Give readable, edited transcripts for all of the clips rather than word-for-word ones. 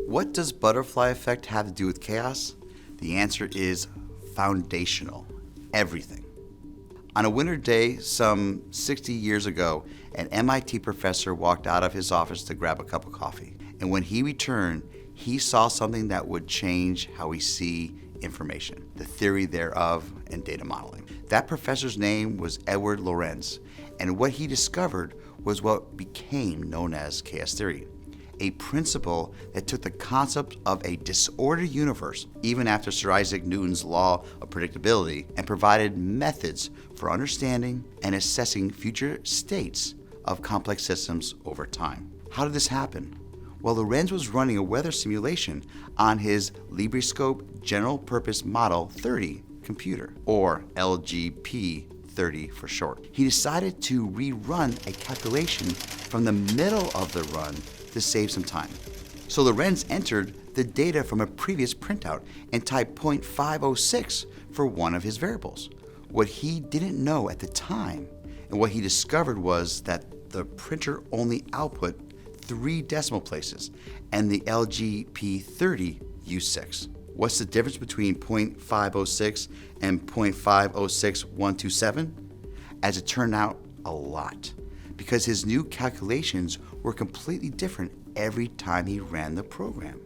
What does butterfly effect have to do with chaos? The answer is foundational. Everything. On a winter day some 60 years ago, an MIT professor walked out of his office to grab a cup of coffee. And when he returned, he saw something that would change how we see information, the theory thereof, and data modeling. That professor's name was Edward Lorenz, and what he discovered was what became known as chaos theory, a principle that took the concept of a disordered universe, even after Sir Isaac Newton's law of predictability, and provided methods for understanding and assessing future states of complex systems over time. How did this happen? Well, Lorenz was running a weather simulation on his LibreScope General Purpose Model 30 computer, or LGP30 for short. He decided to rerun a calculation from the middle of the run to save some time. So Lorenz entered the data from a previous printout and typed 0.506 for one of his variables. What he didn't know at the time, and what he discovered, was that the printer only output 3 decimal places, and the LGP30 used 6. What's the difference between 0.506 and 0.506127? As it turned out, a lot, because his new calculations were completely different every time he ran the program.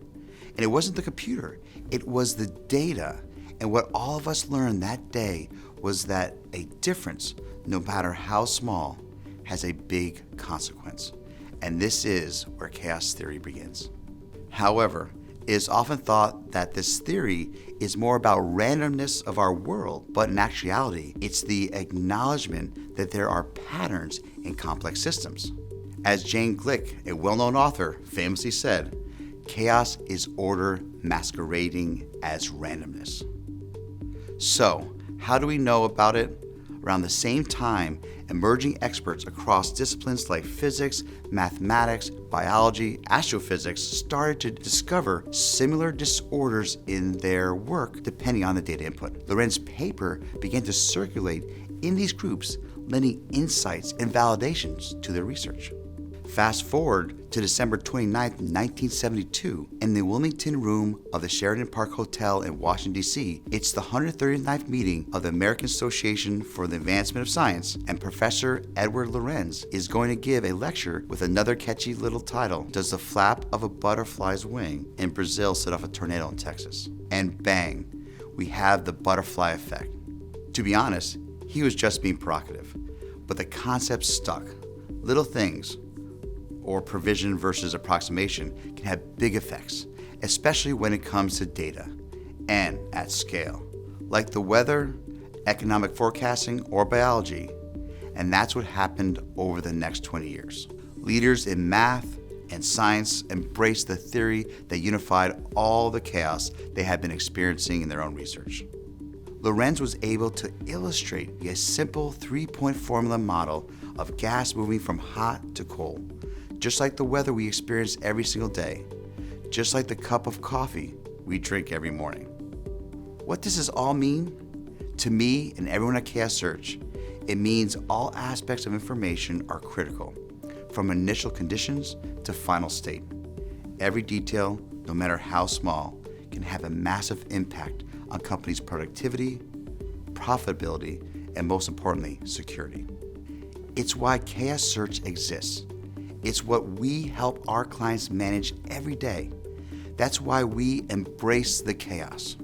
And it wasn't the computer, it was the data. And what all of us learned that day was that a difference, no matter how small, has a big consequence. And this is where chaos theory begins. However, it is often thought that this theory is more about randomness of our world, but in actuality, it's the acknowledgement that there are patterns in complex systems. As Jane Glick, a well-known author, famously said, chaos is order masquerading as randomness. So, how do we know about it? Around the same time, emerging experts across disciplines like physics, mathematics, biology, astrophysics started to discover similar disorders in their work depending on the data input. Lorenz's paper began to circulate in these groups, lending insights and validations to their research. Fast forward to December 29, 1972, in the Wilmington Room of the Sheraton Park Hotel in Washington, D.C. It's the 139th meeting of the American Association for the Advancement of Science, and Professor Edward Lorenz is going to give a lecture with another catchy little title, Does the Flap of a Butterfly's Wing in Brazil Set Off a Tornado in Texas? And bang, we have the butterfly effect. To be honest, he was just being provocative, but the concept stuck. Little things, or provision versus approximation, can have big effects, especially when it comes to data and at scale, like the weather, economic forecasting, or biology. And that's what happened over the next 20 years. Leaders in math and science embraced the theory that unified all the chaos they had been experiencing in their own research. Lorenz was able to illustrate a simple 3-point formula model of gas moving from hot to cold, just like the weather we experience every single day, just like the cup of coffee we drink every morning. What does this all mean? To me and everyone at ChaosSearch, it means all aspects of information are critical, from initial conditions to final state. Every detail, no matter how small, can have a massive impact on companies' productivity, profitability, and most importantly, security. It's why ChaosSearch exists. It's what we help our clients manage every day. That's why we embrace the chaos.